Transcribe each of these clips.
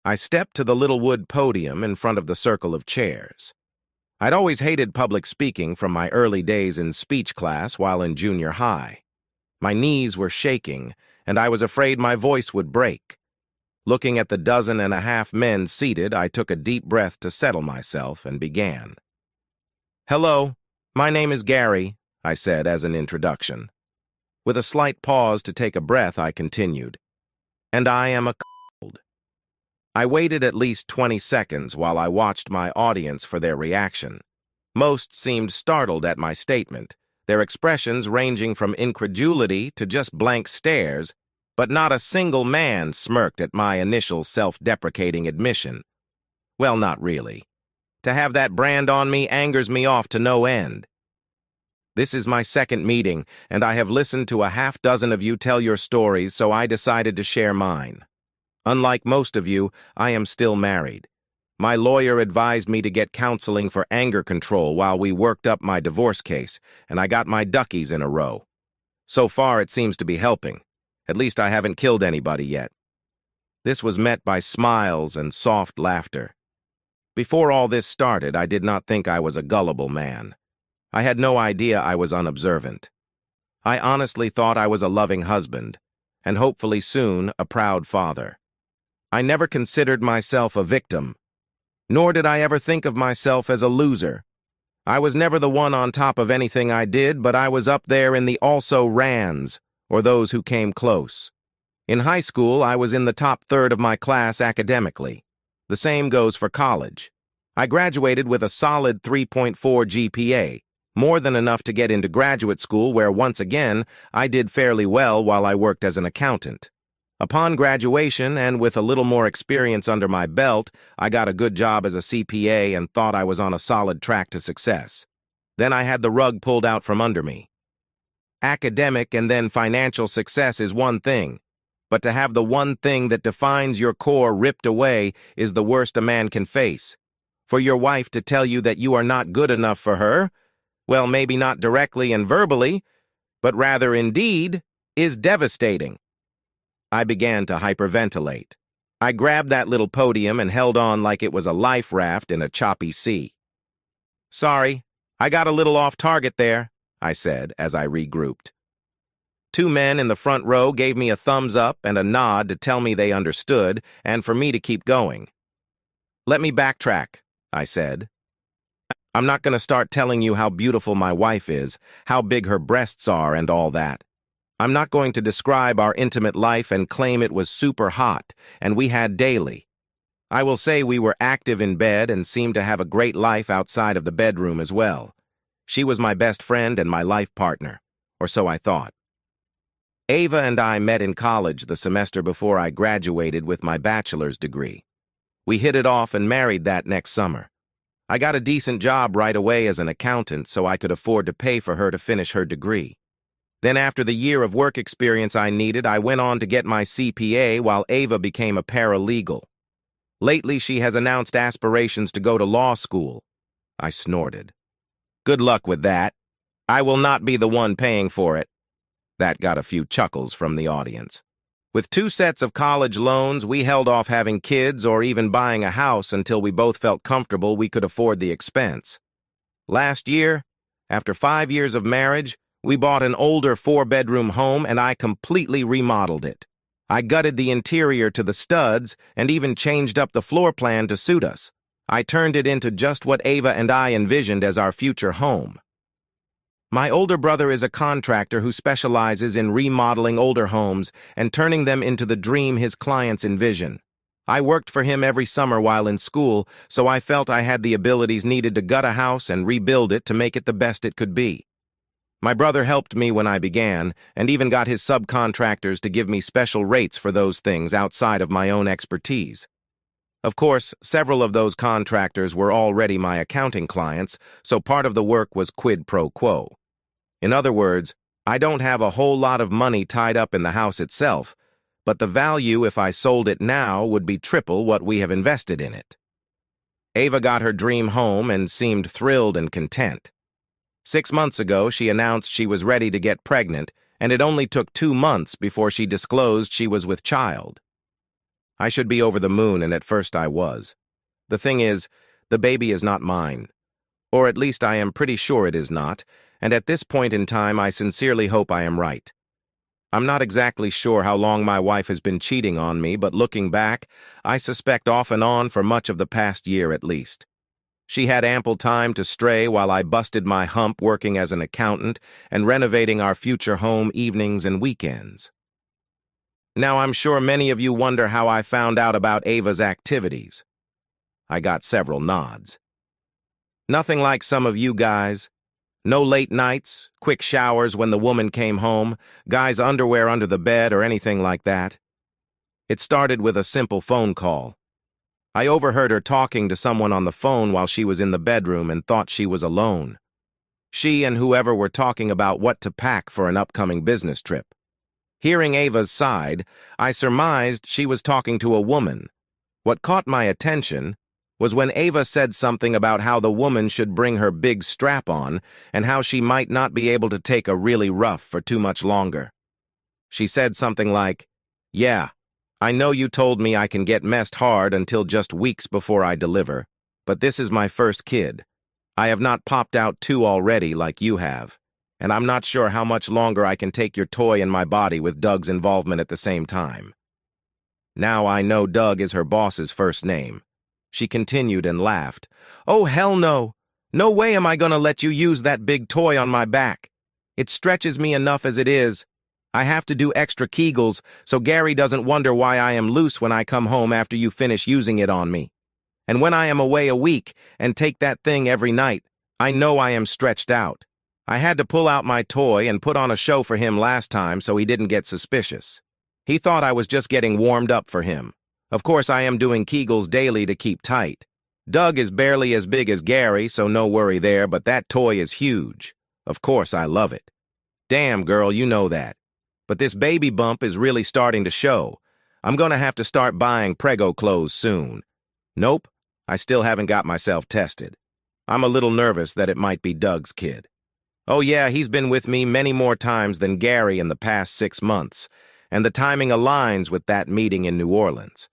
I stepped to the little wood podium in front of the circle of chairs. I'd always hated public speaking from my early days in speech class while in junior high. My knees were shaking, and I was afraid my voice would break. Looking at the 12.5 men seated, I took a deep breath to settle myself and began. "Hello, my name is Gary," I said as an introduction. With a slight pause to take a breath, I continued, "And I am a cold." I waited at least 20 seconds while I watched my audience for their reaction. Most seemed startled at my statement, their expressions ranging from incredulity to just blank stares, but not a single man smirked at my initial self-deprecating admission. Well, not really. To have that brand on me angers me off to no end. This is my second meeting, and I have listened to a half dozen of you tell your stories, so I decided to share mine. Unlike most of you, I am still married. My lawyer advised me to get counseling for anger control while we worked up my divorce case, and I got my duckies in a row. So far, it seems to be helping. At least I haven't killed anybody yet. This was met by smiles and soft laughter. Before all this started, I did not think I was a gullible man. I had no idea I was unobservant. I honestly thought I was a loving husband, and hopefully soon a proud father. I never considered myself a victim, nor did I ever think of myself as a loser. I was never the one on top of anything I did, but I was up there in the also-rans, or those who came close. In high school, I was in the top third of my class academically. The same goes for college. I graduated with a solid 3.4 GPA, more than enough to get into graduate school where, once again, I did fairly well while I worked as an accountant. Upon graduation, and with a little more experience under my belt, I got a good job as a CPA and thought I was on a solid track to success. Then I had the rug pulled out from under me. Academic and then financial success is one thing, but to have the one thing that defines your core ripped away is the worst a man can face. For your wife to tell you that you are not good enough for her, well, maybe not directly and verbally, but rather in deed, is devastating. I began to hyperventilate. I grabbed that little podium and held on like it was a life raft in a choppy sea. "Sorry, I got a little off target there," I said as I regrouped. Two men in the front row gave me a thumbs up and a nod to tell me they understood and for me to keep going. "Let me backtrack," I said. "I'm not going to start telling you how beautiful my wife is, how big her breasts are, and all that. I'm not going to describe our intimate life and claim it was super hot, and we had daily. I will say we were active in bed and seemed to have a great life outside of the bedroom as well. She was my best friend and my life partner, or so I thought. Ava and I met in college the semester before I graduated with my bachelor's degree. We hit it off and married that next summer. I got a decent job right away as an accountant so I could afford to pay for her to finish her degree. Then after the year of work experience I needed, I went on to get my CPA while Ava became a paralegal. Lately, she has announced aspirations to go to law school. I snorted. "Good luck with that. I will not be the one paying for it." That got a few chuckles from the audience. With 2 sets of college loans, we held off having kids or even buying a house until we both felt comfortable we could afford the expense. Last year, after 5 years of marriage, we bought an older 4-bedroom home and I completely remodeled it. I gutted the interior to the studs and even changed up the floor plan to suit us. I turned it into just what Ava and I envisioned as our future home. My older brother is a contractor who specializes in remodeling older homes and turning them into the dream his clients envision. I worked for him every summer while in school, so I felt I had the abilities needed to gut a house and rebuild it to make it the best it could be. My brother helped me when I began, and even got his subcontractors to give me special rates for those things outside of my own expertise. Of course, several of those contractors were already my accounting clients, so part of the work was quid pro quo. In other words, I don't have a whole lot of money tied up in the house itself, but the value if I sold it now would be triple what we have invested in it. Ava got her dream home and seemed thrilled and content. 6 months ago, she announced she was ready to get pregnant, and it only took 2 months before she disclosed she was with child. I should be over the moon, and at first I was. The thing is, the baby is not mine. Or at least I am pretty sure it is not, and at this point in time I sincerely hope I am right. I'm not exactly sure how long my wife has been cheating on me, but looking back, I suspect off and on for much of the past year at least. She had ample time to stray while I busted my hump working as an accountant and renovating our future home evenings and weekends. Now I'm sure many of you wonder how I found out about Ava's activities. I got several nods. Nothing like some of you guys. No late nights, quick showers when the woman came home, guys' underwear under the bed or anything like that. It started with a simple phone call. I overheard her talking to someone on the phone while she was in the bedroom and thought she was alone. She and whoever were talking about what to pack for an upcoming business trip. Hearing Ava's side, I surmised she was talking to a woman. What caught my attention was when Ava said something about how the woman should bring her big strap on and how she might not be able to take a really rough for too much longer. She said something like, "Yeah, I know you told me I can get messed hard until just weeks before I deliver, but this is my first kid. I have not popped out two already like you have, and I'm not sure how much longer I can take your toy in my body with Doug's involvement at the same time." Now I know Doug is her boss's first name. She continued and laughed. "Oh, hell no. No way am I gonna let you use that big toy on my back. It stretches me enough as it is. I have to do extra Kegels so Gary doesn't wonder why I am loose when I come home after you finish using it on me. And when I am away a week and take that thing every night, I know I am stretched out. I had to pull out my toy and put on a show for him last time so he didn't get suspicious. He thought I was just getting warmed up for him. Of course, I am doing Kegels daily to keep tight. Doug is barely as big as Gary, so no worry there, but that toy is huge. Of course, I love it. Damn, girl, you know that. But this baby bump is really starting to show. I'm gonna have to start buying prego clothes soon. Nope, I still haven't got myself tested. I'm a little nervous that it might be Doug's kid. Oh yeah, he's been with me many more times than Gary in the past 6 months, and the timing aligns with that meeting in New Orleans.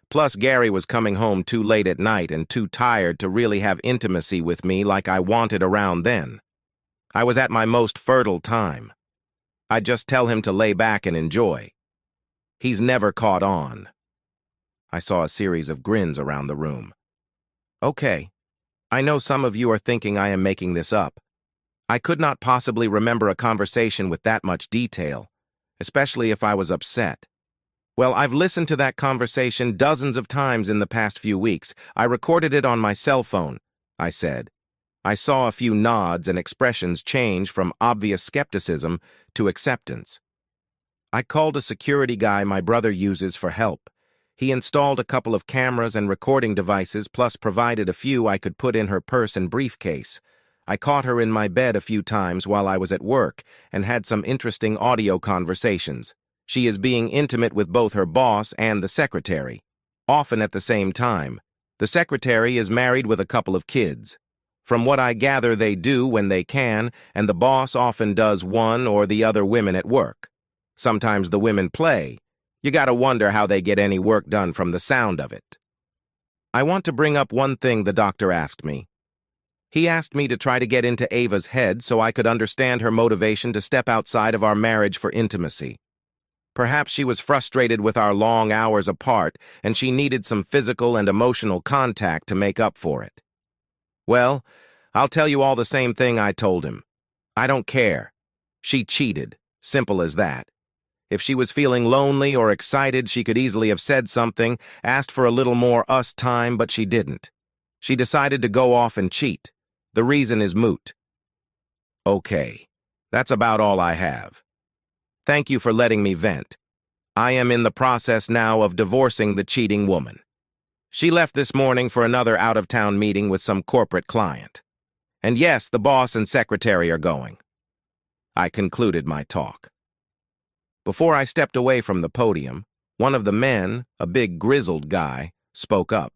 Plus, Gary was coming home too late at night and too tired to really have intimacy with me like I wanted around then. I was at my most fertile time. I'd just tell him to lay back and enjoy. He's never caught on. I saw a series of grins around the room. Okay, I know some of you are thinking I am making this up. I could not possibly remember a conversation with that much detail, especially if I was upset. Well, I've listened to that conversation dozens of times in the past few weeks. I recorded it on my cell phone, I said. I saw a few nods and expressions change from obvious skepticism to acceptance. I called a security guy my brother uses for help. He installed a couple of cameras and recording devices, plus provided a few I could put in her purse and briefcase. I caught her in my bed a few times while I was at work and had some interesting audio conversations. She is being intimate with both her boss and the secretary, often at the same time. The secretary is married with a couple of kids. From what I gather, they do when they can, and the boss often does one or the other women at work. Sometimes the women play. You gotta wonder how they get any work done from the sound of it. I want to bring up one thing the doctor asked me. He asked me to try to get into Ava's head so I could understand her motivation to step outside of our marriage for intimacy. Perhaps she was frustrated with our long hours apart, and she needed some physical and emotional contact to make up for it. Well, I'll tell you all the same thing I told him. I don't care. She cheated. Simple as that. If she was feeling lonely or excited, she could easily have said something, asked for a little more us time, but she didn't. She decided to go off and cheat. The reason is moot. Okay, that's about all I have. Thank you for letting me vent. I am in the process now of divorcing the cheating woman. She left this morning for another out-of-town meeting with some corporate client. And yes, the boss and secretary are going. I concluded my talk. Before I stepped away from the podium, one of the men, a big grizzled guy, spoke up.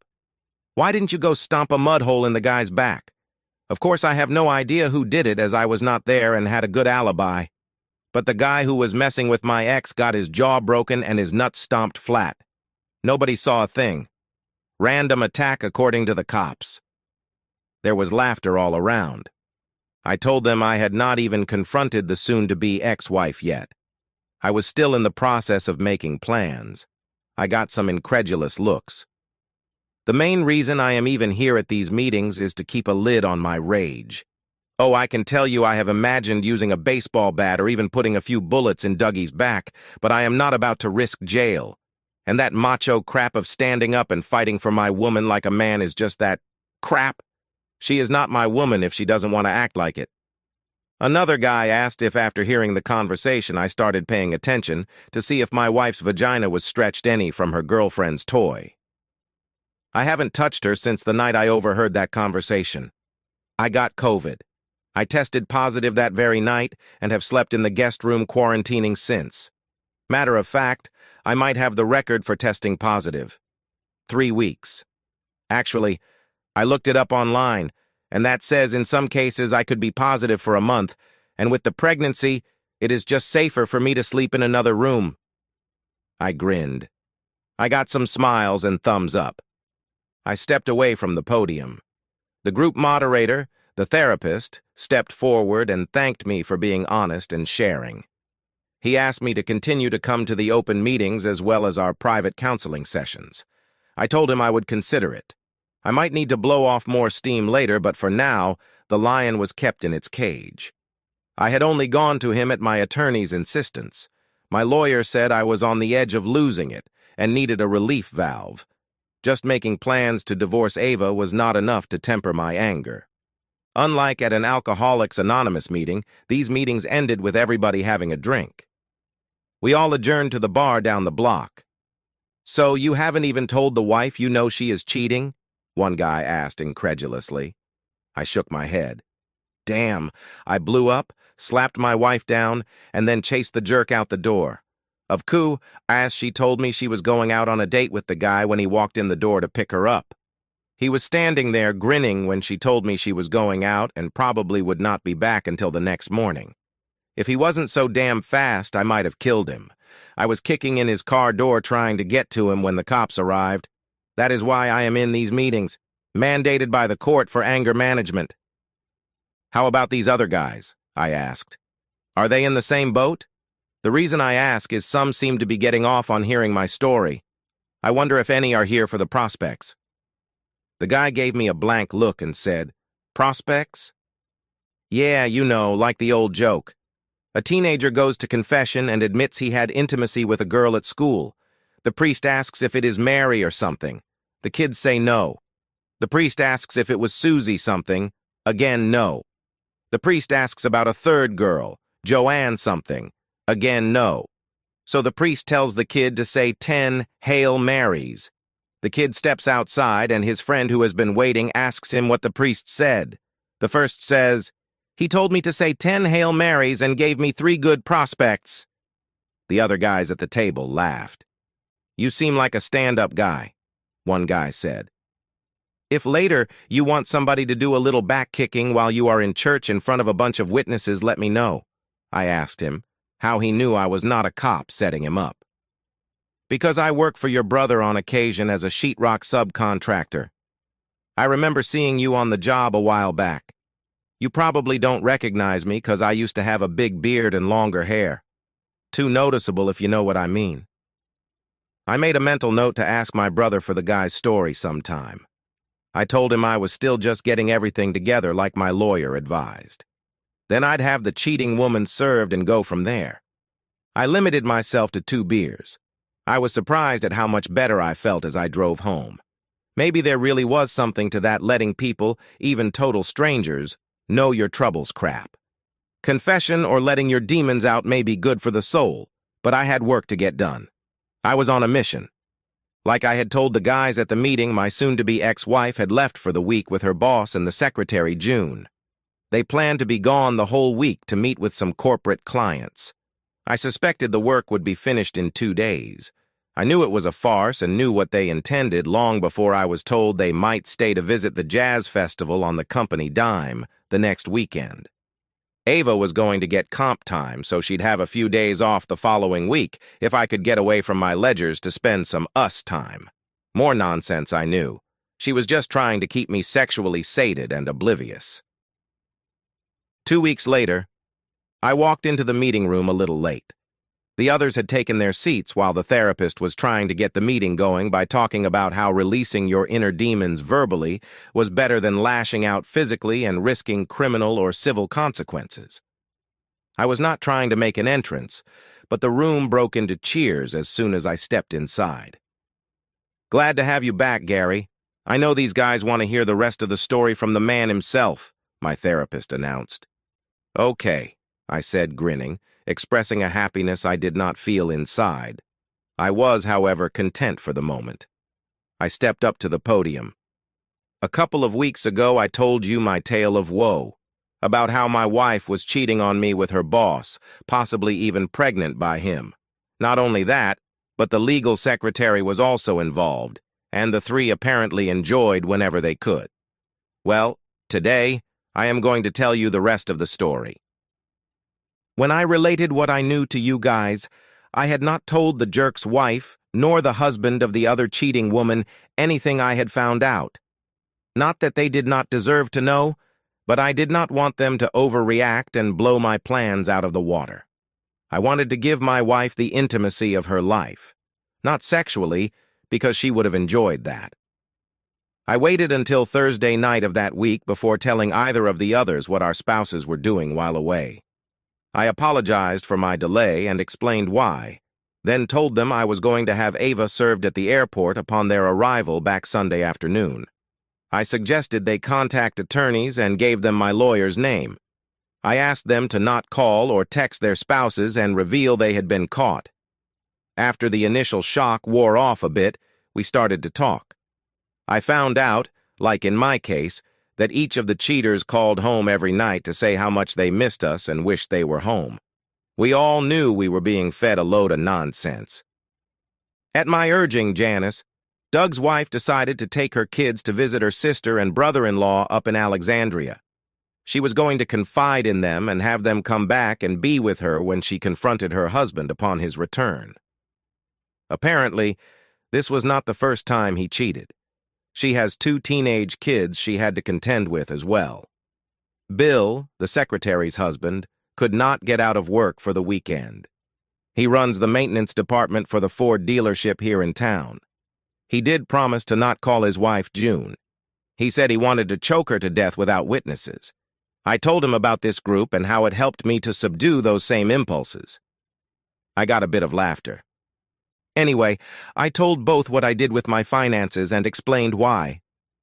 Why didn't you go stomp a mud hole in the guy's back? Of course, I have no idea who did it as I was not there and had a good alibi. But the guy who was messing with my ex got his jaw broken and his nuts stomped flat. Nobody saw a thing. Random attack according to the cops. There was laughter all around. I told them I had not even confronted the soon-to-be ex-wife yet. I was still in the process of making plans. I got some incredulous looks. The main reason I am even here at these meetings is to keep a lid on my rage. Oh, I can tell you I have imagined using a baseball bat or even putting a few bullets in Dougie's back, but I am not about to risk jail. And that macho crap of standing up and fighting for my woman like a man is just that crap. She is not my woman if she doesn't want to act like it. Another guy asked if after hearing the conversation I started paying attention to see if my wife's vagina was stretched any from her girlfriend's toy. I haven't touched her since the night I overheard that conversation. I got COVID. I tested positive that very night and have slept in the guest room quarantining since. Matter of fact, I might have the record for testing positive. 3 weeks. Actually, I looked it up online, and that says in some cases I could be positive for a month, and with the pregnancy, it is just safer for me to sleep in another room. I grinned. I got some smiles and thumbs up. I stepped away from the podium. The group moderator, the therapist, stepped forward and thanked me for being honest and sharing. He asked me to continue to come to the open meetings as well as our private counseling sessions. I told him I would consider it. I might need to blow off more steam later, but for now, the lion was kept in its cage. I had only gone to him at my attorney's insistence. My lawyer said I was on the edge of losing it and needed a relief valve. Just making plans to divorce Ava was not enough to temper my anger. Unlike at an Alcoholics Anonymous meeting, these meetings ended with everybody having a drink. We all adjourned to the bar down the block. "So you haven't even told the wife you know she is cheating?" one guy asked incredulously. I shook my head. Damn, I blew up, slapped my wife down, and then chased the jerk out the door. Of coup, as she told me she was going out on a date with the guy when he walked in the door to pick her up. He was standing there grinning when she told me she was going out and probably would not be back until the next morning. If he wasn't so damn fast, I might have killed him. I was kicking in his car door trying to get to him when the cops arrived. That is why I am in these meetings, mandated by the court for anger management. "How about these other guys?" I asked. "Are they in the same boat?" The reason I ask is some seem to be getting off on hearing my story. I wonder if any are here for the prospects. The guy gave me a blank look and said, "Prospects?" "Yeah, you know, like the old joke. A teenager goes to confession and admits he had intimacy with a girl at school. The priest asks if it is Mary or something. The kids say no. The priest asks if it was Susie something. Again, no. The priest asks about a third girl, Joanne something. Again, no. So the priest tells the kid to say 10 Hail Marys. The kid steps outside and his friend who has been waiting asks him what the priest said. The first says, "He told me to say 10 Hail Marys and gave me 3 good prospects." The other guys at the table laughed. "You seem like a stand-up guy," one guy said. "If later you want somebody to do a little back-kicking while you are in church in front of a bunch of witnesses, let me know," I asked him, how he knew I was not a cop setting him up. "Because I work for your brother on occasion as a sheetrock subcontractor. I remember seeing you on the job a while back. You probably don't recognize me because I used to have a big beard and longer hair. Too noticeable if you know what I mean." I made a mental note to ask my brother for the guy's story sometime. I told him I was still just getting everything together like my lawyer advised. Then I'd have the cheating woman served and go from there. I limited myself to 2 beers. I was surprised at how much better I felt as I drove home. Maybe there really was something to that letting people, even total strangers, know your troubles crap. Confession or letting your demons out may be good for the soul, but I had work to get done. I was on a mission. Like I had told the guys at the meeting, my soon-to-be ex-wife had left for the week with her boss and the secretary, June. They planned to be gone the whole week to meet with some corporate clients. I suspected the work would be finished in 2 days. I knew it was a farce and knew what they intended long before I was told they might stay to visit the jazz festival on the company dime the next weekend. Ava was going to get comp time, so she'd have a few days off the following week if I could get away from my ledgers to spend some us time. More nonsense, I knew. She was just trying to keep me sexually sated and oblivious. 2 weeks later, I walked into the meeting room a little late. The others had taken their seats while the therapist was trying to get the meeting going by talking about how releasing your inner demons verbally was better than lashing out physically and risking criminal or civil consequences. I was not trying to make an entrance, but the room broke into cheers as soon as I stepped inside. "Glad to have you back, Gary. I know these guys want to hear the rest of the story from the man himself," my therapist announced. "Okay," I said, grinning, expressing a happiness I did not feel inside. I was, however, content for the moment. I stepped up to the podium. "A couple of weeks ago, I told you my tale of woe, about how my wife was cheating on me with her boss, possibly even pregnant by him. Not only that, but the legal secretary was also involved, and the three apparently enjoyed whenever they could. Well, today, I am going to tell you the rest of the story. When I related what I knew to you guys, I had not told the jerk's wife, nor the husband of the other cheating woman, anything I had found out. Not that they did not deserve to know, but I did not want them to overreact and blow my plans out of the water. I wanted to give my wife the intimacy of her life. Not sexually, because she would have enjoyed that. I waited until Thursday night of that week before telling either of the others what our spouses were doing while away. I apologized for my delay and explained why, then told them I was going to have Ava served at the airport upon their arrival back Sunday afternoon. I suggested they contact attorneys and gave them my lawyer's name. I asked them to not call or text their spouses and reveal they had been caught. After the initial shock wore off a bit, we started to talk. I found out, like in my case, that each of the cheaters called home every night to say how much they missed us and wished they were home. We all knew we were being fed a load of nonsense. At my urging, Janice, Doug's wife decided to take her kids to visit her sister and brother-in-law up in Alexandria. She was going to confide in them and have them come back and be with her when she confronted her husband upon his return. Apparently, this was not the first time he cheated. She has 2 teenage kids she had to contend with as well. Bill, the secretary's husband, could not get out of work for the weekend. He runs the maintenance department for the Ford dealership here in town. He did promise to not call his wife June. He said he wanted to choke her to death without witnesses. I told him about this group and how it helped me to subdue those same impulses. I got a bit of laughter. Anyway, I told both what I did with my finances and explained why.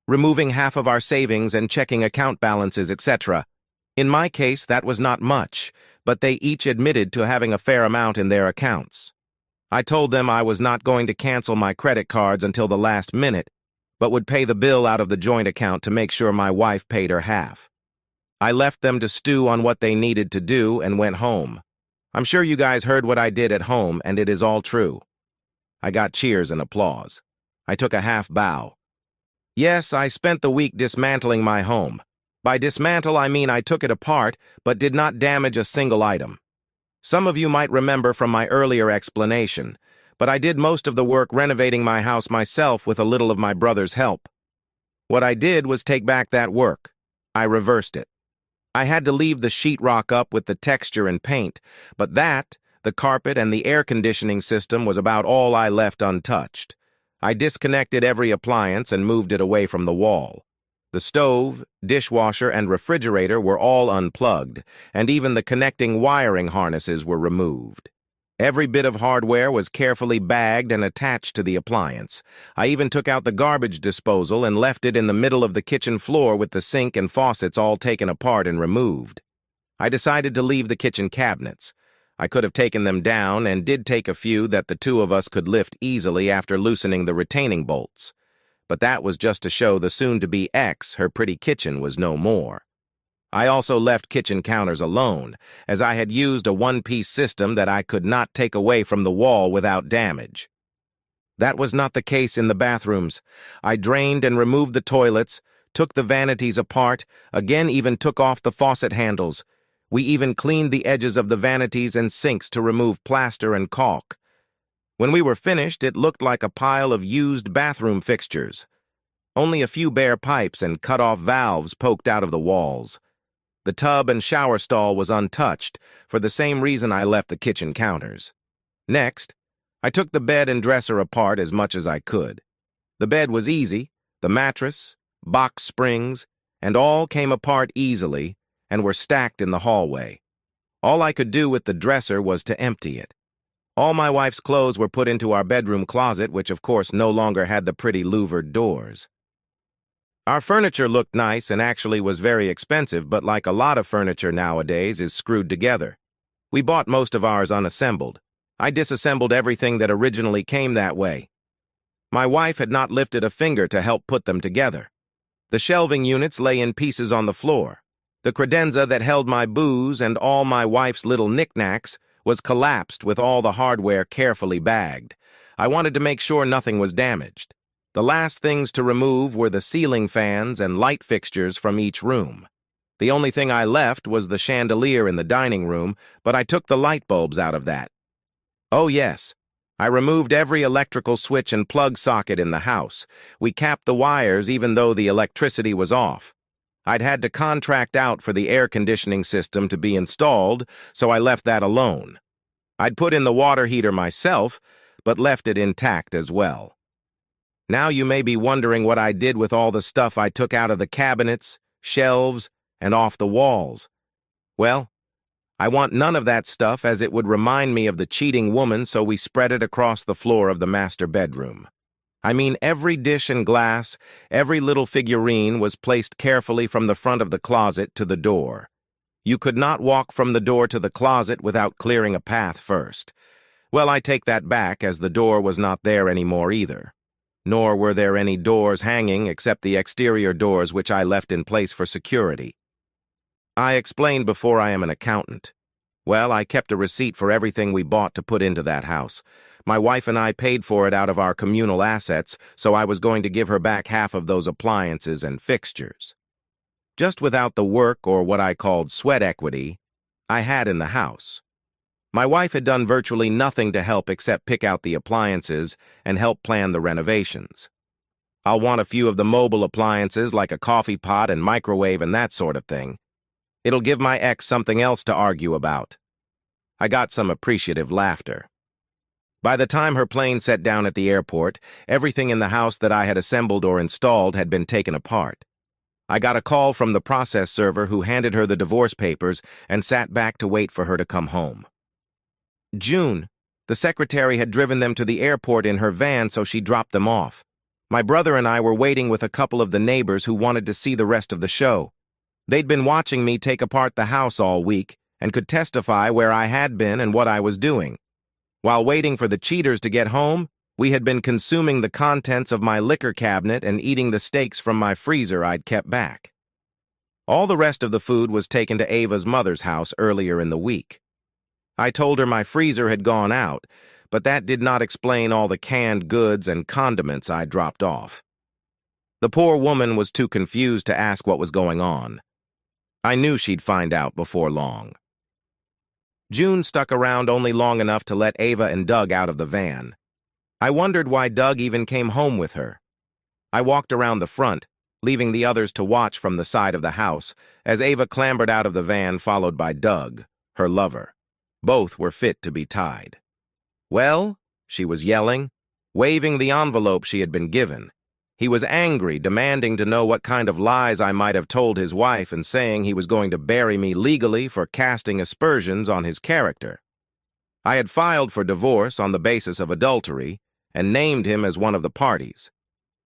Removing half of our savings and checking account balances, etc. In my case, that was not much, but they each admitted to having a fair amount in their accounts. I told them I was not going to cancel my credit cards until the last minute, but would pay the bill out of the joint account to make sure my wife paid her half. I left them to stew on what they needed to do and went home. I'm sure you guys heard what I did at home, and it is all true. I got cheers and applause. I took a half bow. Yes, I spent the week dismantling my home. By dismantle, I mean I took it apart, but did not damage a single item. Some of you might remember from my earlier explanation, but I did most of the work renovating my house myself with a little of my brother's help. What I did was take back that work. I reversed it. I had to leave the sheetrock up with the texture and paint, but that, the carpet, and the air conditioning system was about all I left untouched. I disconnected every appliance and moved it away from the wall. The stove, dishwasher, and refrigerator were all unplugged, and even the connecting wiring harnesses were removed. Every bit of hardware was carefully bagged and attached to the appliance. I even took out the garbage disposal and left it in the middle of the kitchen floor with the sink and faucets all taken apart and removed. I decided to leave the kitchen cabinets. I could have taken them down and did take a few that the 2 of us could lift easily after loosening the retaining bolts. But that was just to show the soon-to-be ex her pretty kitchen was no more. I also left kitchen counters alone, as I had used a one-piece system that I could not take away from the wall without damage. That was not the case in the bathrooms. I drained and removed the toilets, took the vanities apart, again even took off the faucet handles. We even cleaned the edges of the vanities and sinks to remove plaster and caulk. When we were finished, it looked like a pile of used bathroom fixtures. Only a few bare pipes and cut-off valves poked out of the walls. The tub and shower stall was untouched, for the same reason I left the kitchen counters. Next, I took the bed and dresser apart as much as I could. The bed was easy, the mattress, box springs, and all came apart easily and were stacked in the hallway. All I could do with the dresser was to empty it. All my wife's clothes were put into our bedroom closet, which of course no longer had the pretty louvered doors. Our furniture looked nice and actually was very expensive, but like a lot of furniture nowadays is screwed together. We bought most of ours unassembled. I disassembled everything that originally came that way. My wife had not lifted a finger to help put them together. The shelving units lay in pieces on the floor. The credenza that held my booze and all my wife's little knickknacks was collapsed with all the hardware carefully bagged. I wanted to make sure nothing was damaged. The last things to remove were the ceiling fans and light fixtures from each room. The only thing I left was the chandelier in the dining room, but I took the light bulbs out of that. Oh yes, I removed every electrical switch and plug socket in the house. We capped the wires even though the electricity was off. I'd had to contract out for the air conditioning system to be installed, so I left that alone. I'd put in the water heater myself, but left it intact as well. Now you may be wondering what I did with all the stuff I took out of the cabinets, shelves, and off the walls. Well, I want none of that stuff as it would remind me of the cheating woman, so we spread it across the floor of the master bedroom. I mean, every dish and glass, every little figurine was placed carefully from the front of the closet to the door. You could not walk from the door to the closet without clearing a path first. Well, I take that back, as the door was not there anymore either. Nor were there any doors hanging except the exterior doors which I left in place for security. I explained before I am an accountant. Well, I kept a receipt for everything we bought to put into that house. My wife and I paid for it out of our communal assets, so I was going to give her back half of those appliances and fixtures. Just without the work or what I called sweat equity I had in the house. My wife had done virtually nothing to help except pick out the appliances and help plan the renovations. I'll want a few of the mobile appliances like a coffee pot and microwave and that sort of thing. It'll give my ex something else to argue about. I got some appreciative laughter. By the time her plane set down at the airport, everything in the house that I had assembled or installed had been taken apart. I got a call from the process server who handed her the divorce papers and sat back to wait for her to come home. June, the secretary had driven them to the airport in her van, so she dropped them off. My brother and I were waiting with a couple of the neighbors who wanted to see the rest of the show. They'd been watching me take apart the house all week and could testify where I had been and what I was doing. While waiting for the cheaters to get home, we had been consuming the contents of my liquor cabinet and eating the steaks from my freezer I'd kept back. All the rest of the food was taken to Ava's mother's house earlier in the week. I told her my freezer had gone out, but that did not explain all the canned goods and condiments I dropped off. The poor woman was too confused to ask what was going on. I knew she'd find out before long. June stuck around only long enough to let Ava and Doug out of the van. I wondered why Doug even came home with her. I walked around the front, leaving the others to watch from the side of the house, as Ava clambered out of the van followed by Doug, her lover. Both were fit to be tied. "Well," she was yelling, waving the envelope she had been given. He was angry, demanding to know what kind of lies I might have told his wife and saying he was going to bury me legally for casting aspersions on his character. I had filed for divorce on the basis of adultery and named him as one of the parties.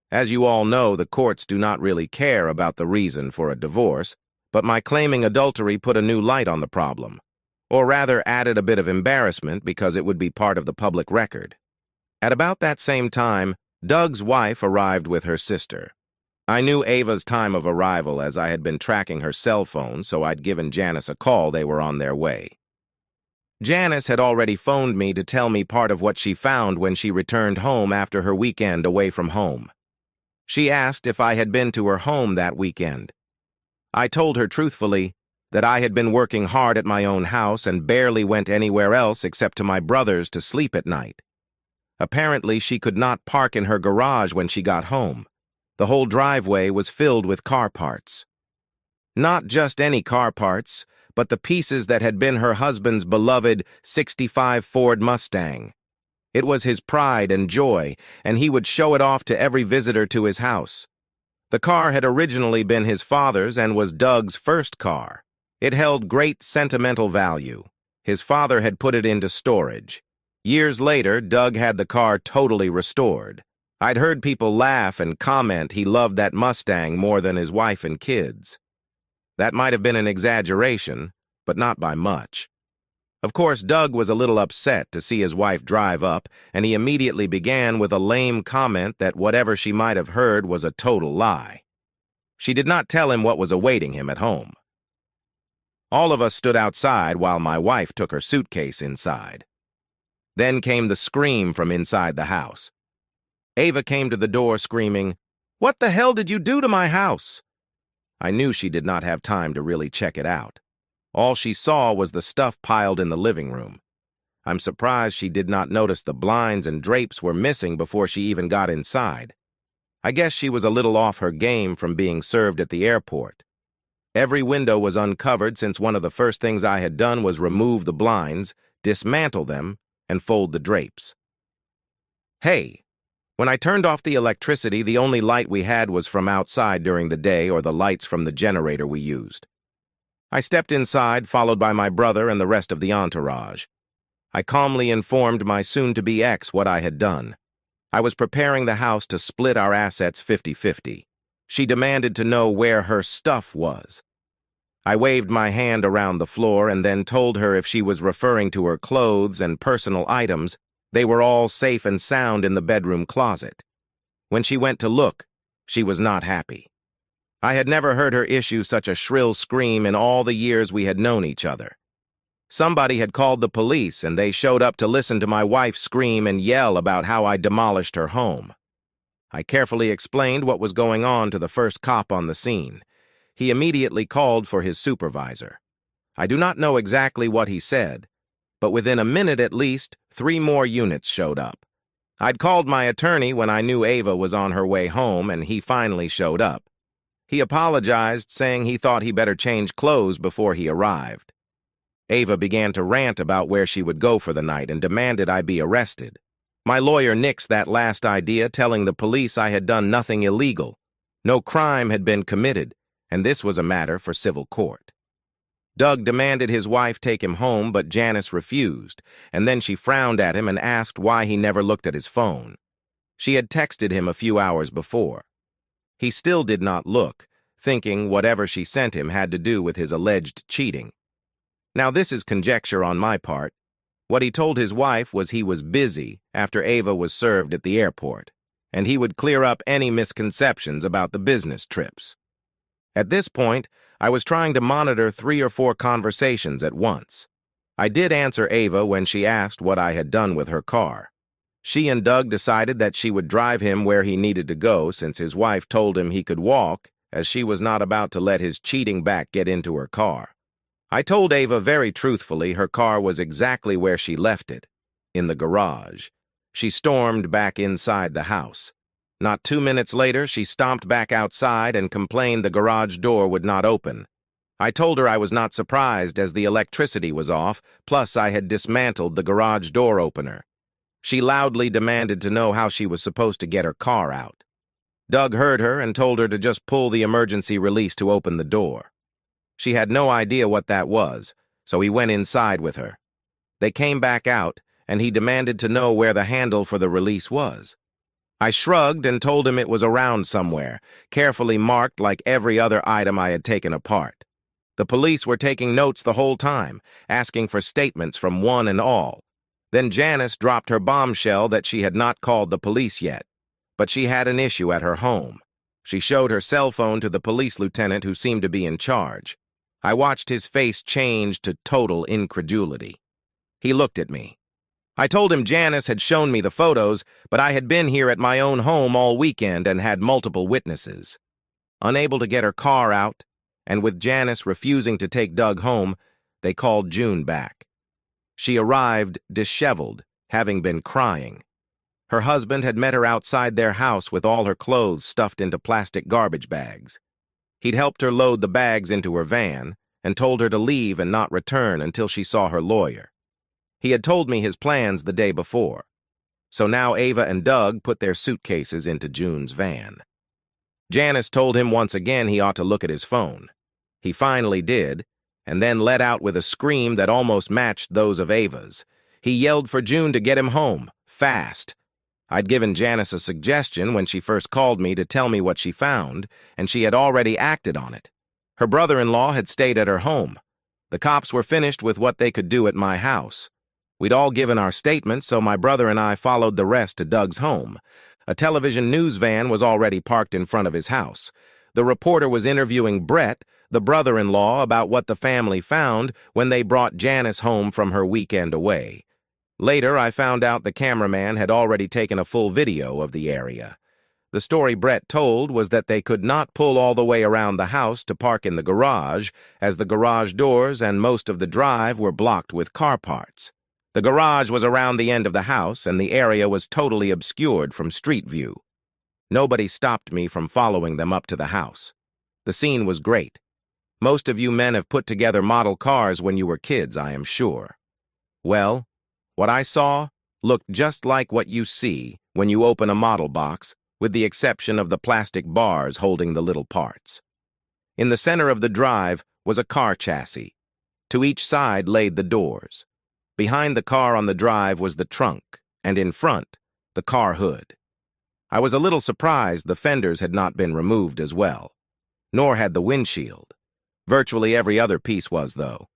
As you all know, the courts do not really care about the reason for a divorce, but my claiming adultery put a new light on the problem. Or rather added a bit of embarrassment because it would be part of the public record. At about that same time, Doug's wife arrived with her sister. I knew Ava's time of arrival as I had been tracking her cell phone, so I'd given Janice a call they were on their way. Janice had already phoned me to tell me part of what she found when she returned home after her weekend away from home. She asked if I had been to her home that weekend. I told her truthfully that I had been working hard at my own house and barely went anywhere else except to my brother's to sleep at night. Apparently, she could not park in her garage when she got home. The whole driveway was filled with car parts. Not just any car parts, but the pieces that had been her husband's beloved '65 Ford Mustang. It was his pride and joy, and he would show it off to every visitor to his house. The car had originally been his father's and was Doug's first car. It held great sentimental value. His father had put it into storage. Years later, Doug had the car totally restored. I'd heard people laugh and comment he loved that Mustang more than his wife and kids. That might have been an exaggeration, but not by much. Of course, Doug was a little upset to see his wife drive up, and he immediately began with a lame comment that whatever she might have heard was a total lie. She did not tell him what was awaiting him at home. All of us stood outside while my wife took her suitcase inside. Then came the scream from inside the house. Ava came to the door screaming, "What the hell did you do to my house?" I knew she did not have time to really check it out. All she saw was the stuff piled in the living room. I'm surprised she did not notice the blinds and drapes were missing before she even got inside. I guess she was a little off her game from being served at the airport. Every window was uncovered since one of the first things I had done was remove the blinds, dismantle them, and fold the drapes. Hey! When I turned off the electricity, the only light we had was from outside during the day or the lights from the generator we used. I stepped inside, followed by my brother and the rest of the entourage. I calmly informed my soon-to-be ex what I had done. I was preparing the house to split our assets 50-50. She demanded to know where her stuff was. I waved my hand around the floor and then told her if she was referring to her clothes and personal items, they were all safe and sound in the bedroom closet. When she went to look, she was not happy. I had never heard her issue such a shrill scream in all the years we had known each other. Somebody had called the police, and they showed up to listen to my wife scream and yell about how I demolished her home. I carefully explained what was going on to the first cop on the scene. He immediately called for his supervisor. I do not know exactly what he said, but within a minute at least, 3 more units showed up. I'd called my attorney when I knew Ava was on her way home, and he finally showed up. He apologized, saying he thought he better change clothes before he arrived. Ava began to rant about where she would go for the night and demanded I be arrested. My lawyer nixed that last idea, telling the police I had done nothing illegal. No crime had been committed, and this was a matter for civil court. Doug demanded his wife take him home, but Janice refused, and then she frowned at him and asked why he never looked at his phone. She had texted him a few hours before. He still did not look, thinking whatever she sent him had to do with his alleged cheating. Now this is conjecture on my part. What he told his wife was he was busy after Ava was served at the airport, and he would clear up any misconceptions about the business trips. At this point, I was trying to monitor 3 or 4 conversations at once. I did answer Ava when she asked what I had done with her car. She and Doug decided that she would drive him where he needed to go since his wife told him he could walk, as she was not about to let his cheating back get into her car. I told Ava very truthfully her car was exactly where she left it, in the garage. She stormed back inside the house. Not 2 minutes later, she stomped back outside and complained the garage door would not open. I told her I was not surprised as the electricity was off, plus I had dismantled the garage door opener. She loudly demanded to know how she was supposed to get her car out. Doug heard her and told her to just pull the emergency release to open the door. She had no idea what that was, so he went inside with her. They came back out, and he demanded to know where the handle for the release was. I shrugged and told him it was around somewhere, carefully marked like every other item I had taken apart. The police were taking notes the whole time, asking for statements from one and all. Then Janice dropped her bombshell that she had not called the police yet, but she had an issue at her home. She showed her cell phone to the police lieutenant who seemed to be in charge. I watched his face change to total incredulity. He looked at me. I told him Janice had shown me the photos, but I had been here at my own home all weekend and had multiple witnesses. Unable to get her car out, and with Janice refusing to take Doug home, they called June back. She arrived disheveled, having been crying. Her husband had met her outside their house with all her clothes stuffed into plastic garbage bags. He'd helped her load the bags into her van and told her to leave and not return until she saw her lawyer. He had told me his plans the day before. So now Ava and Doug put their suitcases into June's van. Janice told him once again he ought to look at his phone. He finally did, and then let out with a scream that almost matched those of Ava's. He yelled for June to get him home, fast. I'd given Janice a suggestion when she first called me to tell me what she found, and she had already acted on it. Her brother-in-law had stayed at her home. The cops were finished with what they could do at my house. We'd all given our statements, so my brother and I followed the rest to Doug's home. A television news van was already parked in front of his house. The reporter was interviewing Brett, the brother-in-law, about what the family found when they brought Janice home from her weekend away. Later, I found out the cameraman had already taken a full video of the area. The story Brett told was that they could not pull all the way around the house to park in the garage, as the garage doors and most of the drive were blocked with car parts. The garage was around the end of the house, and the area was totally obscured from street view. Nobody stopped me from following them up to the house. The scene was great. Most of you men have put together model cars when you were kids, I am sure. Well, what I saw looked just like what you see when you open a model box, with the exception of the plastic bars holding the little parts. In the center of the drive was a car chassis. To each side laid the doors. Behind the car on the drive was the trunk, and in front, the car hood. I was a little surprised the fenders had not been removed as well, nor had the windshield. Virtually every other piece was, though.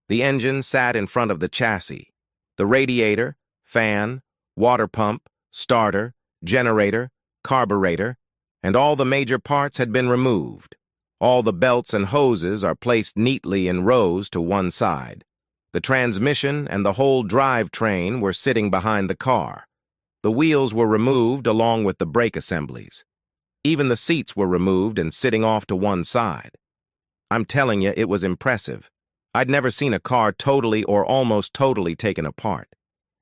The engine sat in front of the chassis. The radiator, fan, water pump, starter, generator, carburetor, and all the major parts had been removed. All the belts and hoses are placed neatly in rows to one side. The transmission and the whole drivetrain were sitting behind the car. The wheels were removed along with the brake assemblies. Even the seats were removed and sitting off to one side. I'm telling you, it was impressive. I'd never seen a car totally or almost totally taken apart.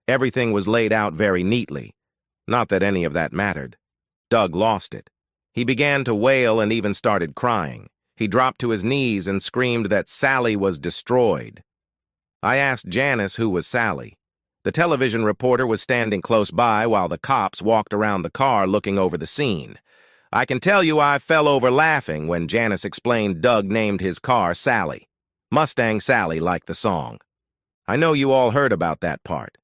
Everything was laid out very neatly. Not that any of that mattered. Doug lost it. He began to wail and even started crying. He dropped to his knees and screamed that Sally was destroyed. I asked Janice who was Sally. The television reporter was standing close by while the cops walked around the car looking over the scene. I can tell you I fell over laughing when Janice explained Doug named his car Sally. Mustang Sally, like the song. I know you all heard about that part.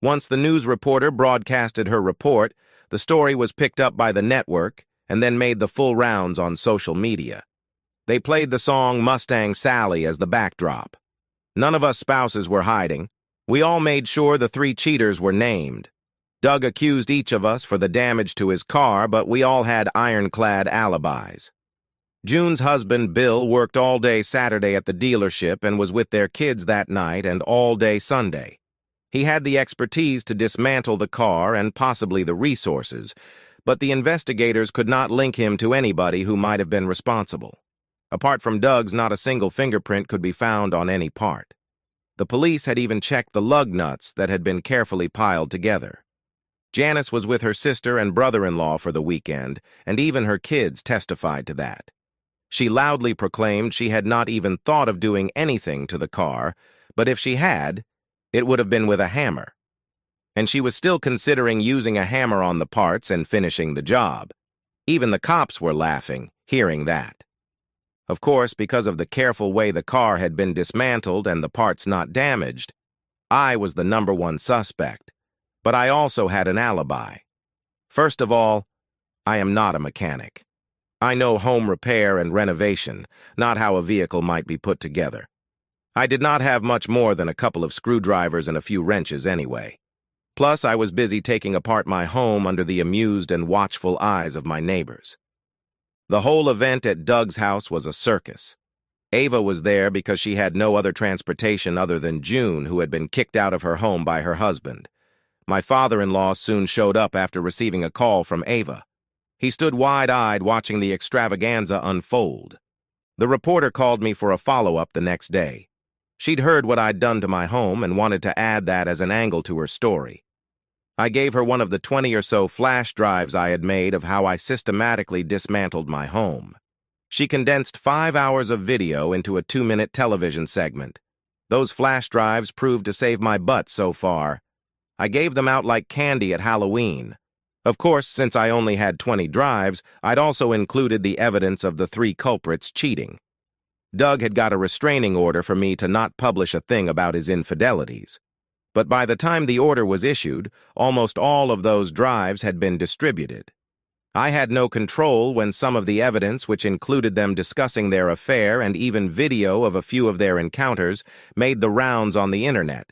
Once the news reporter broadcasted her report, the story was picked up by the network and then made the full rounds on social media. They played the song Mustang Sally as the backdrop. None of us spouses were hiding. We all made sure the 3 cheaters were named. Doug accused each of us for the damage to his car, but we all had ironclad alibis. June's husband, Bill, worked all day Saturday at the dealership and was with their kids that night and all day Sunday. He had the expertise to dismantle the car and possibly the resources, but the investigators could not link him to anybody who might have been responsible. Apart from Doug's, not a single fingerprint could be found on any part. The police had even checked the lug nuts that had been carefully piled together. Janice was with her sister and brother-in-law for the weekend, and even her kids testified to that. She loudly proclaimed she had not even thought of doing anything to the car, but if she had, it would have been with a hammer. And she was still considering using a hammer on the parts and finishing the job. Even the cops were laughing, hearing that. Of course, because of the careful way the car had been dismantled and the parts not damaged, I was the #1 suspect, but I also had an alibi. First of all, I am not a mechanic. I know home repair and renovation, not how a vehicle might be put together. I did not have much more than a couple of screwdrivers and a few wrenches anyway. Plus, I was busy taking apart my home under the amused and watchful eyes of my neighbors. The whole event at Doug's house was a circus. Ava was there because she had no other transportation other than June, who had been kicked out of her home by her husband. My father-in-law soon showed up after receiving a call from Ava. He stood wide-eyed watching the extravaganza unfold. The reporter called me for a follow-up the next day. She'd heard what I'd done to my home and wanted to add that as an angle to her story. I gave her one of the 20 or so flash drives I had made of how I systematically dismantled my home. She condensed 5 hours of video into a 2-minute television segment. Those flash drives proved to save my butt so far. I gave them out like candy at Halloween. Of course, since I only had 20 drives, I'd also included the evidence of the 3 culprits cheating. Doug had got a restraining order for me to not publish a thing about his infidelities. But by the time the order was issued, almost all of those drives had been distributed. I had no control when some of the evidence, which included them discussing their affair and even video of a few of their encounters, made the rounds on the internet.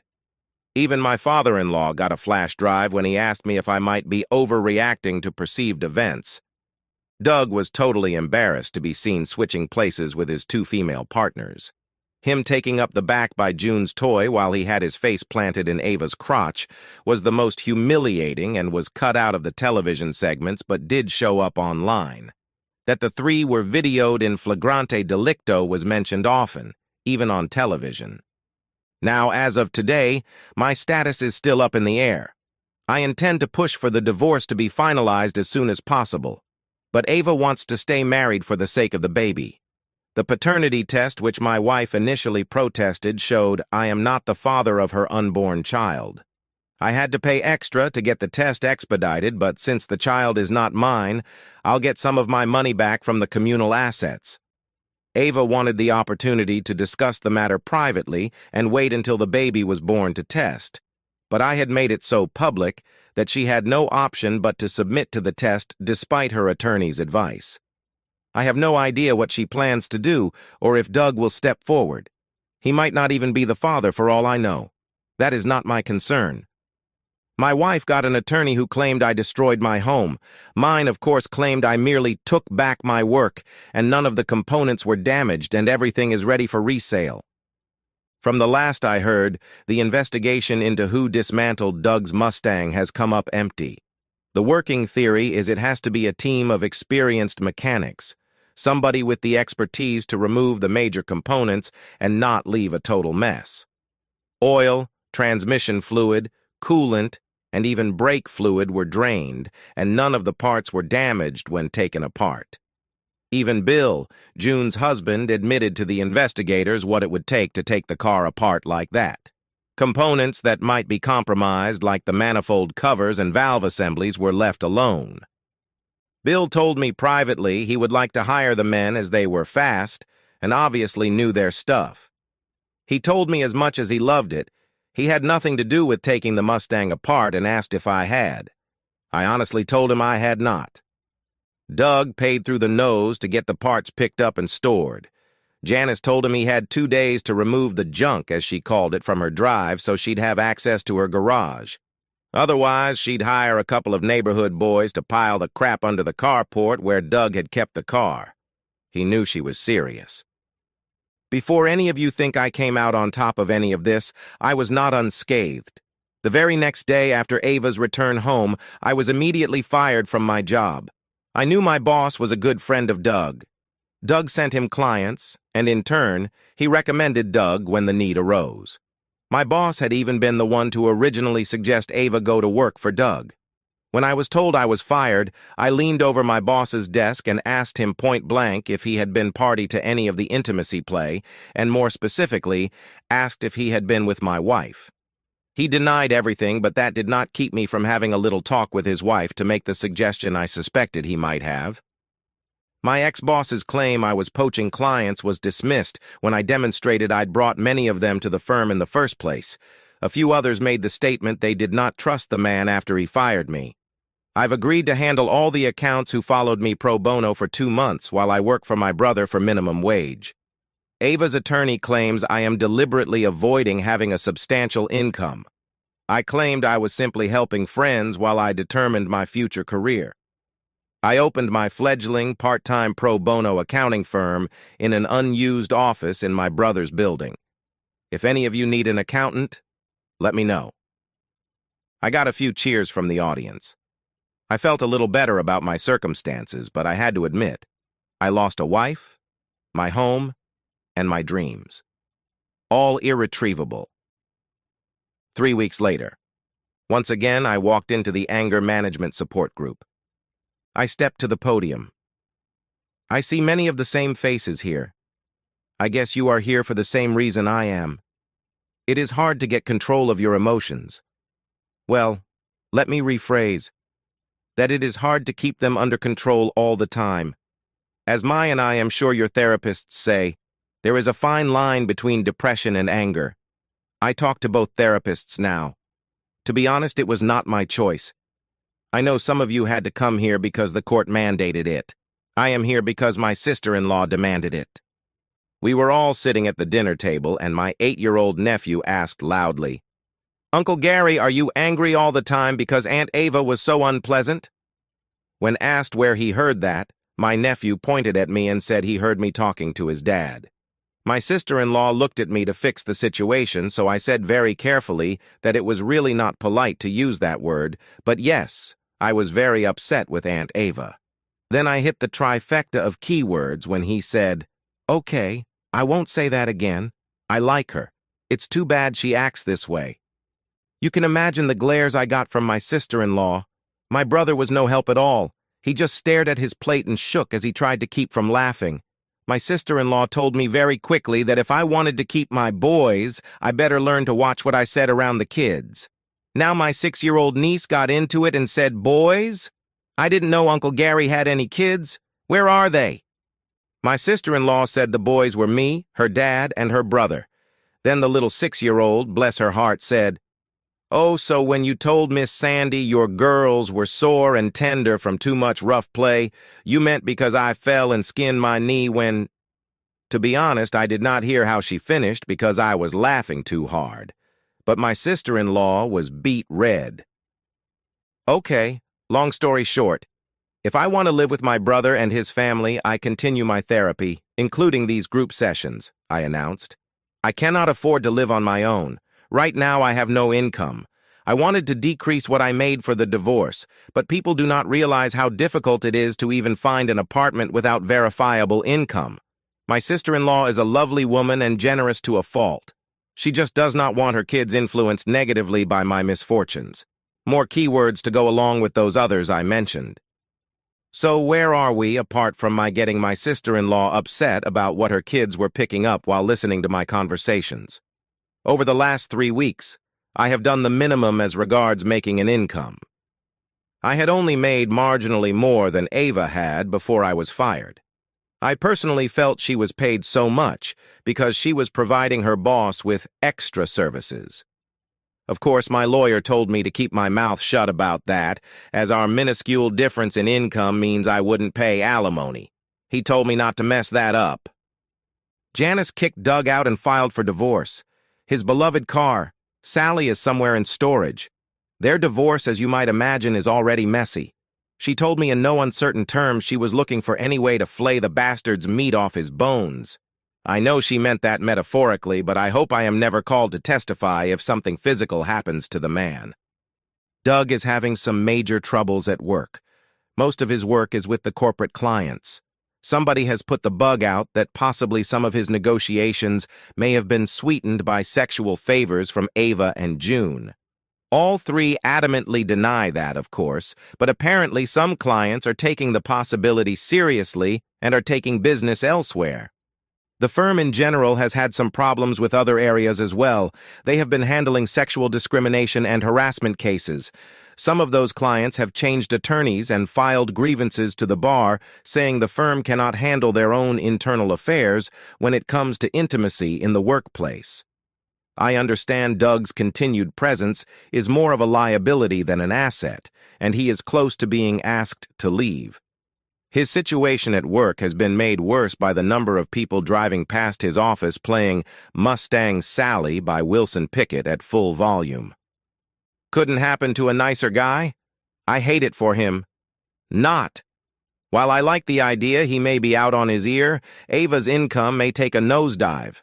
Even my father-in-law got a flash drive when he asked me if I might be overreacting to perceived events. Doug was totally embarrassed to be seen switching places with his 2 female partners. Him taking up the back by June's toy while he had his face planted in Ava's crotch was the most humiliating and was cut out of the television segments but did show up online. That the 3 were videoed in flagrante delicto was mentioned often, even on television. Now, as of today, my status is still up in the air. I intend to push for the divorce to be finalized as soon as possible, but Ava wants to stay married for the sake of the baby. The paternity test which my wife initially protested showed I am not the father of her unborn child. I had to pay extra to get the test expedited, but since the child is not mine, I'll get some of my money back from the communal assets. Ava wanted the opportunity to discuss the matter privately and wait until the baby was born to test, but I had made it so public that she had no option but to submit to the test despite her attorney's advice. I have no idea what she plans to do or if Doug will step forward. He might not even be the father for all I know. That is not my concern. My wife got an attorney who claimed I destroyed my home. Mine, of course, claimed I merely took back my work and none of the components were damaged and everything is ready for resale. From the last I heard, the investigation into who dismantled Doug's Mustang has come up empty. The working theory is it has to be a team of experienced mechanics, somebody with the expertise to remove the major components and not leave a total mess. Oil, transmission fluid, coolant, and even brake fluid were drained, and none of the parts were damaged when taken apart. Even Bill, June's husband, admitted to the investigators what it would take to take the car apart like that. Components that might be compromised, like the manifold covers and valve assemblies, were left alone. Bill told me privately he would like to hire the men as they were fast and obviously knew their stuff. He told me as much as he loved it, he had nothing to do with taking the Mustang apart and asked if I had. I honestly told him I had not. Doug paid through the nose to get the parts picked up and stored. Janice told him he had 2 days to remove the junk, as she called it, from her drive so she'd have access to her garage. Otherwise, she'd hire a couple of neighborhood boys to pile the crap under the carport where Doug had kept the car. He knew she was serious. Before any of you think I came out on top of any of this, I was not unscathed. The very next day after Ava's return home, I was immediately fired from my job. I knew my boss was a good friend of Doug. Doug sent him clients, and in turn, he recommended Doug when the need arose. My boss had even been the one to originally suggest Ava go to work for Doug. When I was told I was fired, I leaned over my boss's desk and asked him point blank if he had been party to any of the intimacy play, and more specifically, asked if he had been with my wife. He denied everything, but that did not keep me from having a little talk with his wife to make the suggestion I suspected he might have. My ex-boss's claim I was poaching clients was dismissed when I demonstrated I'd brought many of them to the firm in the first place. A few others made the statement they did not trust the man after he fired me. I've agreed to handle all the accounts who followed me pro bono for 2 months while I work for my brother for minimum wage. Ava's attorney claims I am deliberately avoiding having a substantial income. I claimed I was simply helping friends while I determined my future career. I opened my fledgling part-time pro bono accounting firm in an unused office in my brother's building. If any of you need an accountant, let me know. I got a few cheers from the audience. I felt a little better about my circumstances, but I had to admit, I lost a wife, my home, and my dreams. All irretrievable. 3 weeks later. Once again, I walked into the anger management support group. I stepped to the podium. I see many of the same faces here. I guess you are here for the same reason I am. It is hard to get control of your emotions. Well, let me rephrase. That it is hard to keep them under control all the time. As Mai and I am sure your therapists say, there is a fine line between depression and anger. I talk to both therapists now. To be honest, it was not my choice. I know some of you had to come here because the court mandated it. I am here because my sister-in-law demanded it. We were all sitting at the dinner table, and my 8-year-old nephew asked loudly, "Uncle Gary, are you angry all the time because Aunt Ava was so unpleasant?" When asked where he heard that, my nephew pointed at me and said he heard me talking to his dad. My sister-in-law looked at me to fix the situation, so I said very carefully that it was really not polite to use that word, but yes, I was very upset with Aunt Ava. Then I hit the trifecta of keywords when he said, "Okay, I won't say that again. I like her. It's too bad she acts this way." You can imagine the glares I got from my sister-in-law. My brother was no help at all. He just stared at his plate and shook as he tried to keep from laughing. My sister-in-law told me very quickly that if I wanted to keep my boys, I better learn to watch what I said around the kids. Now my 6-year-old niece got into it and said, "Boys? I didn't know Uncle Gary had any kids. Where are they?" My sister-in-law said the boys were me, her dad, and her brother. Then the little 6-year-old, bless her heart, said, "Oh, so when you told Miss Sandy your girls were sore and tender from too much rough play, you meant because I fell and skinned my knee when—" To be honest, I did not hear how she finished because I was laughing too hard. But my sister-in-law was beet red. Okay, long story short. If I want to live with my brother and his family, I continue my therapy, including these group sessions, I announced. I cannot afford to live on my own. Right now, I have no income. I wanted to decrease what I made for the divorce, but people do not realize how difficult it is to even find an apartment without verifiable income. My sister-in-law is a lovely woman and generous to a fault. She just does not want her kids influenced negatively by my misfortunes. More keywords to go along with those others I mentioned. So where are we, apart from my getting my sister-in-law upset about what her kids were picking up while listening to my conversations? Over the last 3 weeks, I have done the minimum as regards making an income. I had only made marginally more than Ava had before I was fired. I personally felt she was paid so much because she was providing her boss with extra services. Of course, my lawyer told me to keep my mouth shut about that, as our minuscule difference in income means I wouldn't pay alimony. He told me not to mess that up. Janice kicked Doug out and filed for divorce. His beloved car, Sally, is somewhere in storage. Their divorce, as you might imagine, is already messy. She told me in no uncertain terms she was looking for any way to flay the bastard's meat off his bones. I know she meant that metaphorically, but I hope I am never called to testify if something physical happens to the man. Doug is having some major troubles at work. Most of his work is with the corporate clients. Somebody has put the bug out that possibly some of his negotiations may have been sweetened by sexual favors from Ava and June. All three adamantly deny that, of course, but apparently some clients are taking the possibility seriously and are taking business elsewhere. The firm in general has had some problems with other areas as well. They have been handling sexual discrimination and harassment cases. Some of those clients have changed attorneys and filed grievances to the bar, saying the firm cannot handle their own internal affairs when it comes to intimacy in the workplace. I understand Doug's continued presence is more of a liability than an asset, and he is close to being asked to leave. His situation at work has been made worse by the number of people driving past his office playing Mustang Sally by Wilson Pickett at full volume. Couldn't happen to a nicer guy? I hate it for him. Not. While I like the idea he may be out on his ear, Ava's income may take a nosedive.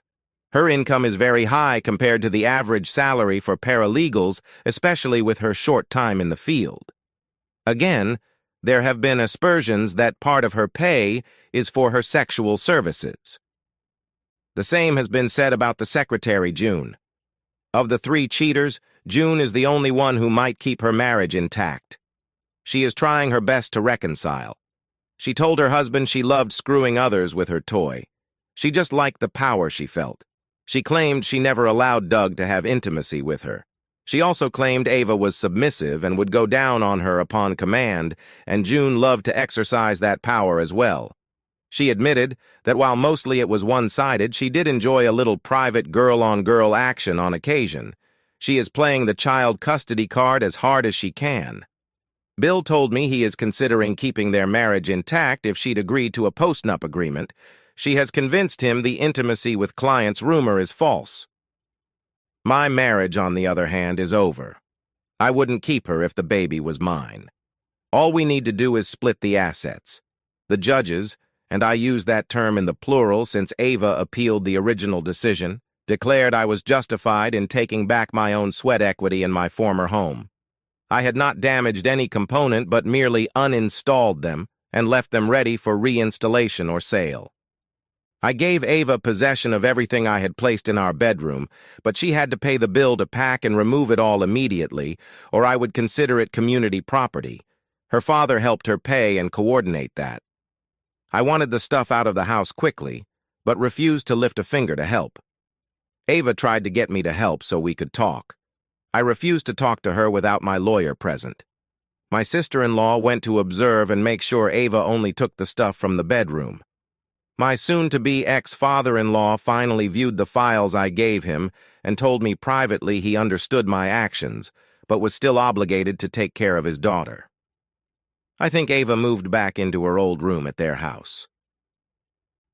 Her income is very high compared to the average salary for paralegals, especially with her short time in the field. Again, there have been aspersions that part of her pay is for her sexual services. The same has been said about the secretary, June. Of the three cheaters, June is the only one who might keep her marriage intact. She is trying her best to reconcile. She told her husband she loved screwing others with her toy. She just liked the power she felt. She claimed she never allowed Doug to have intimacy with her. She also claimed Ava was submissive and would go down on her upon command, and June loved to exercise that power as well. She admitted that while mostly it was one-sided, she did enjoy a little private girl-on-girl action on occasion. She is playing the child custody card as hard as she can. Bill told me he is considering keeping their marriage intact if she'd agreed to a postnup agreement. She has convinced him the intimacy with clients rumor is false. My marriage, on the other hand, is over. I wouldn't keep her if the baby was mine. All we need to do is split the assets. The judges, and I use that term in the plural since Ava appealed the original decision, declared I was justified in taking back my own sweat equity in my former home. I had not damaged any component but merely uninstalled them and left them ready for reinstallation or sale. I gave Ava possession of everything I had placed in our bedroom, but she had to pay the bill to pack and remove it all immediately, or I would consider it community property. Her father helped her pay and coordinate that. I wanted the stuff out of the house quickly, but refused to lift a finger to help. Ava tried to get me to help so we could talk. I refused to talk to her without my lawyer present. My sister-in-law went to observe and make sure Ava only took the stuff from the bedroom. My soon-to-be ex-father-in-law finally viewed the files I gave him and told me privately he understood my actions, but was still obligated to take care of his daughter. I think Ava moved back into her old room at their house.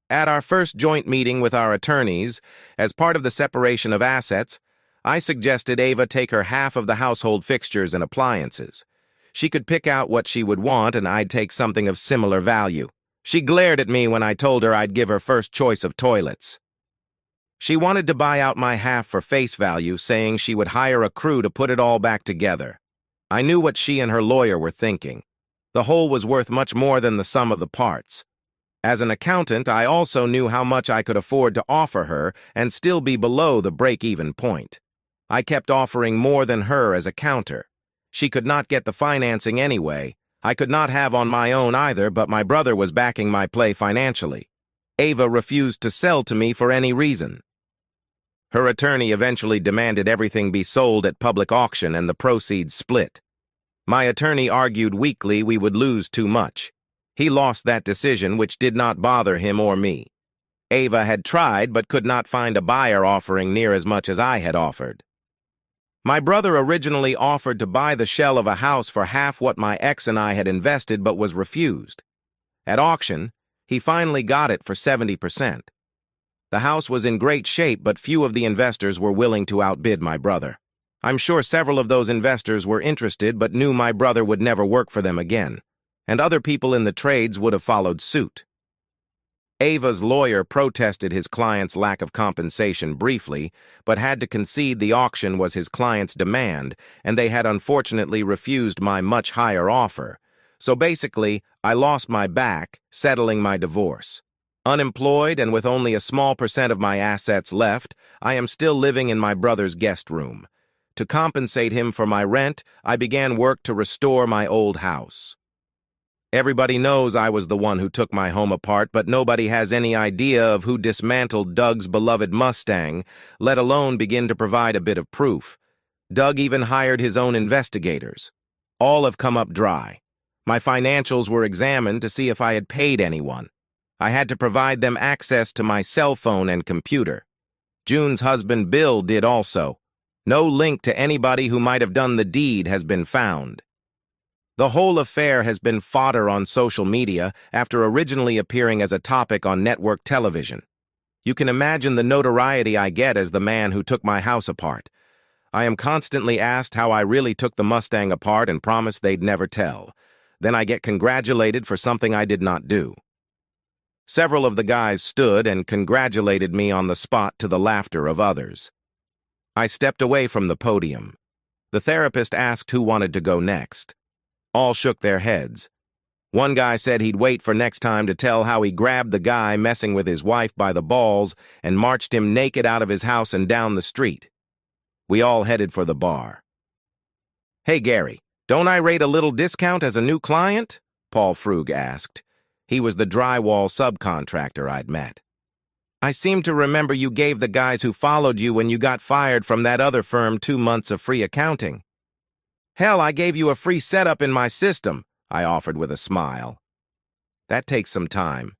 At our first joint meeting with our attorneys, as part of the separation of assets, I suggested Ava take her half of the household fixtures and appliances. She could pick out what she would want and I'd take something of similar value. She glared at me when I told her I'd give her first choice of toilets. She wanted to buy out my half for face value, saying she would hire a crew to put it all back together. I knew what she and her lawyer were thinking. The whole was worth much more than the sum of the parts. As an accountant, I also knew how much I could afford to offer her and still be below the break-even point. I kept offering more than her as a counter. She could not get the financing anyway. I could not have on my own either, but my brother was backing my play financially. Ava refused to sell to me for any reason. Her attorney eventually demanded everything be sold at public auction and the proceeds split. My attorney argued weakly we would lose too much. He lost that decision, which did not bother him or me. Ava had tried but could not find a buyer offering near as much as I had offered. My brother originally offered to buy the shell of a house for half what my ex and I had invested but was refused. At auction, he finally got it for 70%. The house was in great shape, but few of the investors were willing to outbid my brother. I'm sure several of those investors were interested but knew my brother would never work for them again, and other people in the trades would have followed suit. Ava's lawyer protested his client's lack of compensation briefly, but had to concede the auction was his client's demand, and they had unfortunately refused my much higher offer. So basically, I lost my back, settling my divorce. Unemployed and with only a small percent of my assets left, I am still living in my brother's guest room. To compensate him for my rent, I began work to restore my old house. Everybody knows I was the one who took my home apart, but nobody has any idea of who dismantled Doug's beloved Mustang, let alone begin to provide a bit of proof. Doug even hired his own investigators. All have come up dry. My financials were examined to see if I had paid anyone. I had to provide them access to my cell phone and computer. June's husband Bill did also. No link to anybody who might have done the deed has been found. The whole affair has been fodder on social media after originally appearing as a topic on network television. You can imagine the notoriety I get as the man who took my house apart. I am constantly asked how I really took the Mustang apart and promised they'd never tell. Then I get congratulated for something I did not do. Several of the guys stood and congratulated me on the spot to the laughter of others. I stepped away from the podium. The therapist asked who wanted to go next. All shook their heads. One guy said he'd wait for next time to tell how he grabbed the guy messing with his wife by the balls and marched him naked out of his house and down the street. We all headed for the bar. "Hey, Gary, don't I rate a little discount as a new client?" Paul Frug asked. He was the drywall subcontractor I'd met. "I seem to remember you gave the guys who followed you when you got fired from that other firm 2 months of free accounting." "Hell, I gave you a free setup in my system," I offered with a smile. "That takes some time.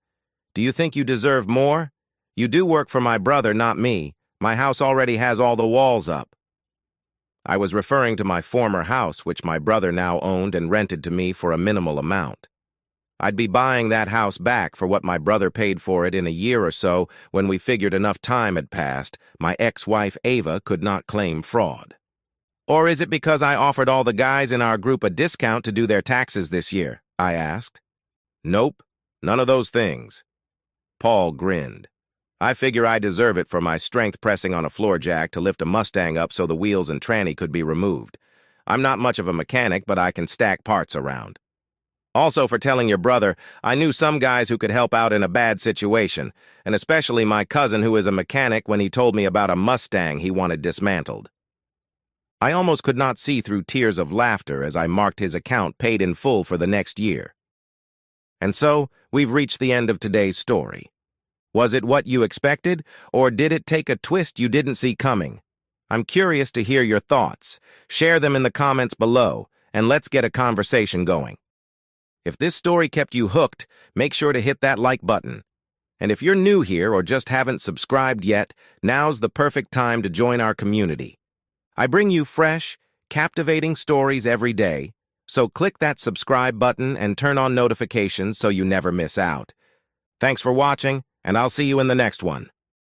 Do you think you deserve more? You do work for my brother, not me. My house already has all the walls up." I was referring to my former house, which my brother now owned and rented to me for a minimal amount. I'd be buying that house back for what my brother paid for it in a year or so when we figured enough time had passed. My ex-wife Ava could not claim fraud. "Or is it because I offered all the guys in our group a discount to do their taxes this year?" I asked. "Nope, none of those things." Paul grinned. "I figure I deserve it for my strength pressing on a floor jack to lift a Mustang up so the wheels and tranny could be removed. I'm not much of a mechanic, but I can stack parts around. Also for telling your brother, I knew some guys who could help out in a bad situation, and especially my cousin who is a mechanic when he told me about a Mustang he wanted dismantled." I almost could not see through tears of laughter as I marked his account paid in full for the next year. And so, we've reached the end of today's story. Was it what you expected, or did it take a twist you didn't see coming? I'm curious to hear your thoughts. Share them in the comments below, and let's get a conversation going. If this story kept you hooked, make sure to hit that like button. And if you're new here or just haven't subscribed yet, now's the perfect time to join our community. I bring you fresh, captivating stories every day, so click that subscribe button and turn on notifications so you never miss out. Thanks for watching, and I'll see you in the next one.